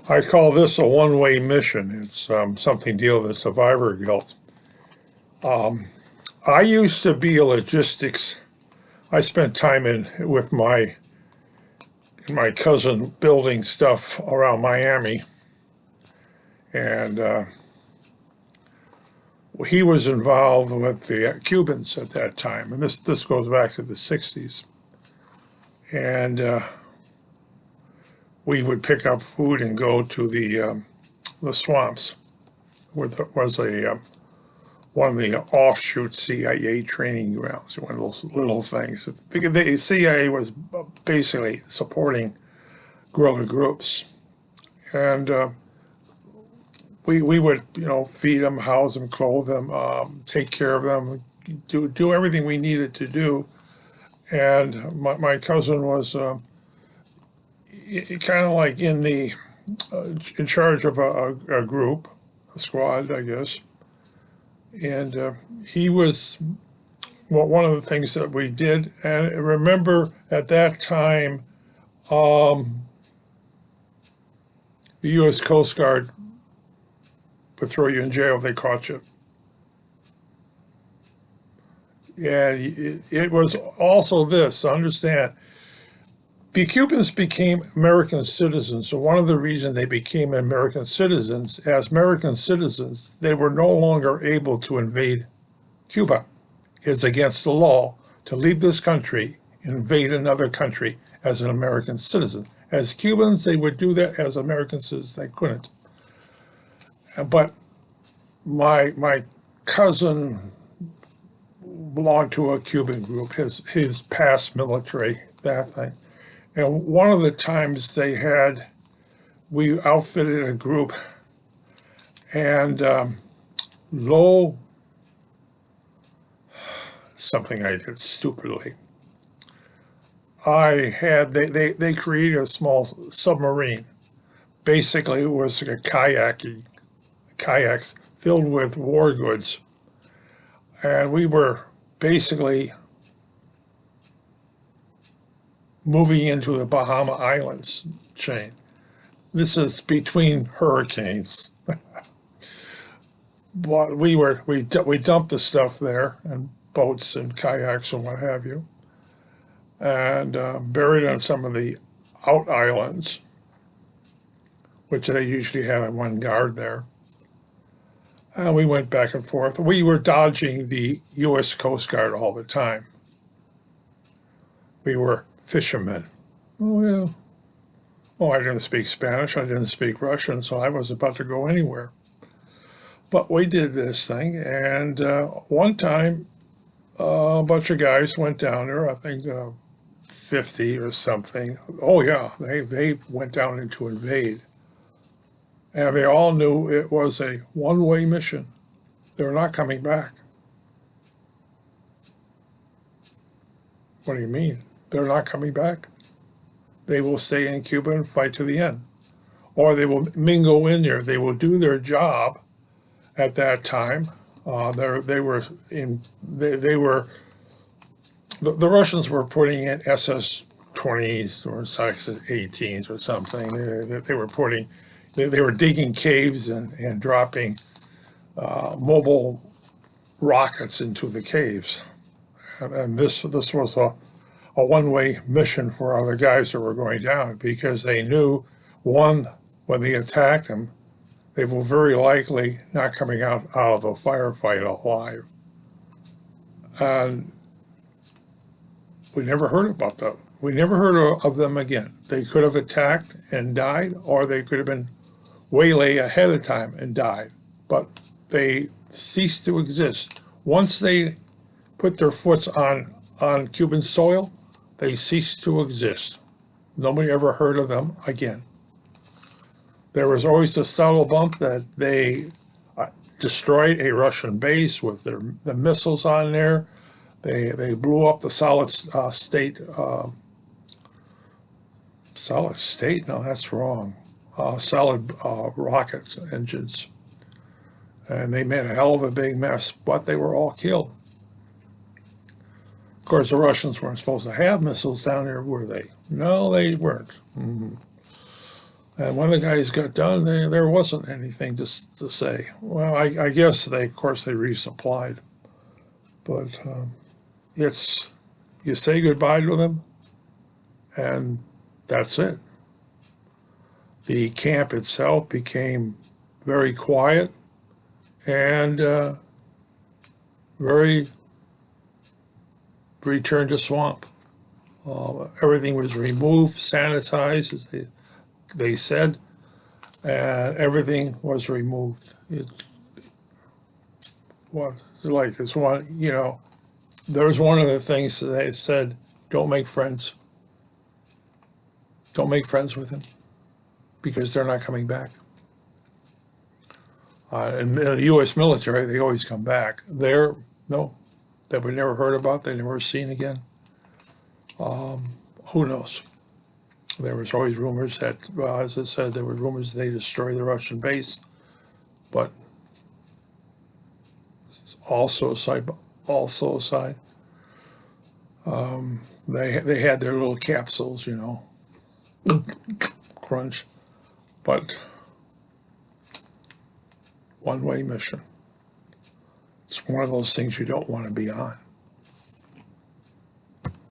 I call this a one-way mission. It's something to deal with survivor guilt. I used to be a logistics. I spent time in with my cousin building stuff around Miami, and he was involved with the Cubans at that time, and this goes back to the '60s. And we would pick up food and go to the swamps, where there was a one of the offshoot CIA training grounds, one of those little things. Because the CIA was basically supporting guerrilla groups, and we would feed them, house them, clothe them, take care of them, do everything we needed to do. And my cousin was kind of like in charge of a group, a squad, I guess. And he was one of the things that we did. And remember at that time, the U.S. Coast Guard would throw you in jail if they caught you. And it was also this, understand, the Cubans became American citizens. So one of the reasons they became American citizens, as American citizens, they were no longer able to invade Cuba. It's against the law to leave this country and invade another country as an American citizen. As Cubans, they would do that. As American citizens, they couldn't. But my cousin belonged to a Cuban group, his past military, that thing. And one of the times we outfitted a group, and something I did stupidly. They created a small submarine. Basically, it was like kayaks filled with war goods. And we were basically moving into the Bahama Islands chain. This is between hurricanes. But we dumped the stuff there, and boats and kayaks and what have you, and buried on some of the out islands, which they usually had one guard there. And we went back and forth. We were dodging the U.S. Coast Guard all the time. We were fishermen. Oh, yeah. Oh, I didn't speak Spanish. I didn't speak Russian, so I was about to go anywhere. But we did this thing, and one time, a bunch of guys went down there, I think 50 or something. Oh, yeah, they went down in to invade. And they all knew it was a one-way mission. They were not coming back. What do you mean? They're not coming back? They will stay in Cuba and fight to the end. Or they will mingle in there. They will do their job at that time. The Russians were putting in SS-20s or SS-18s or something. They were digging caves and dropping mobile rockets into the caves. And this was a one-way mission for other guys that were going down, because they knew, one, when they attacked them, they were very likely not coming out of the firefight alive. And we never heard about them. We never heard of them again. They could have attacked and died, or they could have been waylaid ahead of time and died. But they ceased to exist. Once they put their foot on Cuban soil, they ceased to exist. Nobody ever heard of them again. There was always the subtle bump that they destroyed a Russian base with the missiles on there. They blew up the solid state. Solid state? No, that's wrong. Solid rocket engines. And they made a hell of a big mess, but they were all killed. Of course, the Russians weren't supposed to have missiles down there, were they? No, they weren't. Mm-hmm. And when the guys got done, there wasn't anything to say. Well, I guess of course, they resupplied. But it's, you say goodbye to them, and that's it. The camp itself became very quiet and very returned to swamp. Everything was removed, sanitized, as they said, and everything was removed. It was like it's one, there's one of the things that they said, don't make friends. Don't make friends with them because they're not coming back. In the U.S. military, they always come back. No, that we never heard about, they never seen again. Who knows? There was always rumors that, well, as I said, there were rumors they destroyed the Russian base, but also aside, they had their little capsules, crunch, but one-way mission. It's one of those things you don't want to be on.